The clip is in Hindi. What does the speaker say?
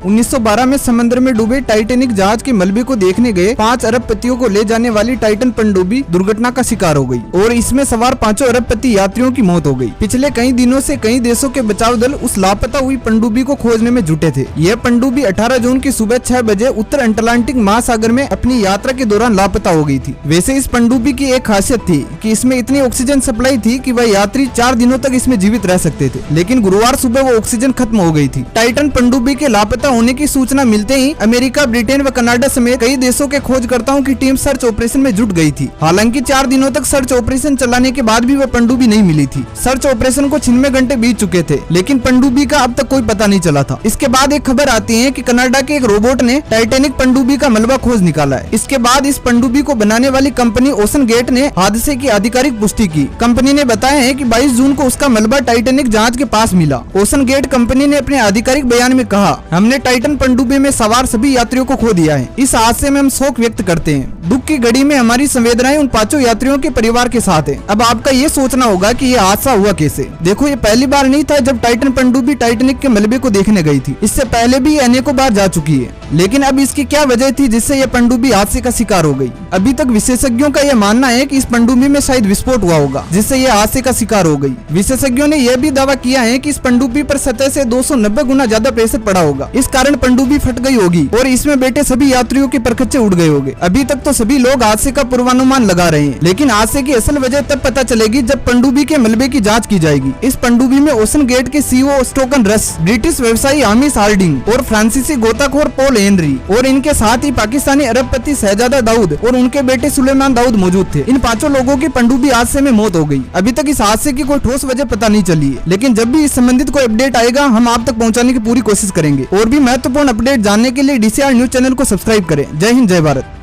1912 में समंदर में डूबे टाइटैनिक जहाज के मलबे को देखने गए 5 अरबपतियों को ले जाने वाली टाइटन पनडुब्बी दुर्घटना का शिकार हो गई और इसमें सवार 5 अरबपति यात्रियों की मौत हो गई। पिछले कई दिनों से कई देशों के बचाव दल उस लापता हुई पनडुब्बी को खोजने में जुटे थे। यह पनडुब्बी 18 जून की सुबह 6 बजे उत्तर अटलांटिक महासागर में अपनी यात्रा के दौरान लापता हो गई थी। वैसे इस पनडुब्बी की एक खासियत थी कि इसमें इतनी ऑक्सीजन सप्लाई थी कि वह यात्री 4 दिनों तक इसमें जीवित रह सकते थे, लेकिन गुरुवार सुबह वो ऑक्सीजन खत्म हो गई थी। टाइटन पनडुब्बी के लापता होने की सूचना मिलते ही अमेरिका, ब्रिटेन व कनाडा समेत कई देशों के खोजकर्ताओं की टीम सर्च ऑपरेशन में जुट गई थी। हालांकि 4 दिनों तक सर्च ऑपरेशन चलाने के बाद भी वह पनडुब्बी नहीं मिली थी। सर्च ऑपरेशन को 96 घंटे बीत चुके थे, लेकिन पनडुब्बी का अब तक कोई पता नहीं चला था। इसके बाद एक खबर आती है कि कनाडा के एक रोबोट ने टाइटैनिक पनडुब्बी का मलबा खोज निकाला है। इसके बाद इस पनडुब्बी को बनाने वाली कंपनी ओशन गेट ने हादसे की आधिकारिक पुष्टि की। कंपनी ने बताया है कि 22 जून को उसका मलबा टाइटैनिक जहाज के पास मिला। ओशन गेट कंपनी ने अपने आधिकारिक बयान में कहा, हमने टाइटन पनडुब्बी में सवार सभी यात्रियों को खो दिया है। इस हादसे में हम शोक व्यक्त करते हैं। दुख की घड़ी में हमारी संवेदनाएं उन 5 यात्रियों के परिवार के साथ है। अब आपका ये सोचना होगा कि ये हादसा हुआ कैसे। देखो, ये पहली बार नहीं था जब टाइटन पनडुब्बी टाइटैनिक के मलबे को देखने गई थी। इससे पहले भी अनेकों बार जा चुकी है, लेकिन अब इसकी क्या वजह थी जिससे यह पनडुब्बी हादसे का शिकार हो गई। अभी तक विशेषज्ञों का यह मानना है कि इस पनडुब्बी में शायद विस्फोट हुआ होगा जिससे यह हादसे का शिकार हो गई। विशेषज्ञों ने यह भी दावा किया है कि इस पनडुब्बी पर सतह से 290 गुना ज्यादा प्रेशर पड़ा होगा। इस कारण पनडुब्बी फट गई होगी और इसमें बैठे सभी यात्रियों के परखच्चे उड़ गए होंगे। अभी तक तो सभी लोग हादसे का पूर्वानुमान लगा रहे हैं, लेकिन हादसे की असल वजह तब पता चलेगी जब पनडुब्बी के मलबे की जांच की जाएगी। इस पनडुब्बी में ओशन गेट के सीईओ स्टोकन रस, ब्रिटिश व्यवसायी हामिश हार्डिंग और फ्रांसीसी गोताखोर पॉल हेनरी और इनके साथ ही पाकिस्तानी अरबपति शहजादा दाऊद और उनके बेटे सुलेमान दाऊद मौजूद थे। इन 5 लोगों की पनडुब्बी हादसे में मौत हो गई। अभी तक इस हादसे की कोई ठोस वजह पता नहीं चली है, लेकिन जब भी इस संबंधित कोई अपडेट आएगा हम आप तक पहुंचाने की पूरी कोशिश करेंगे। और भी महत्वपूर्ण अपडेट जानने के लिए DCR न्यूज चैनल को सब्सक्राइब करें। जय हिंद, जय भारत।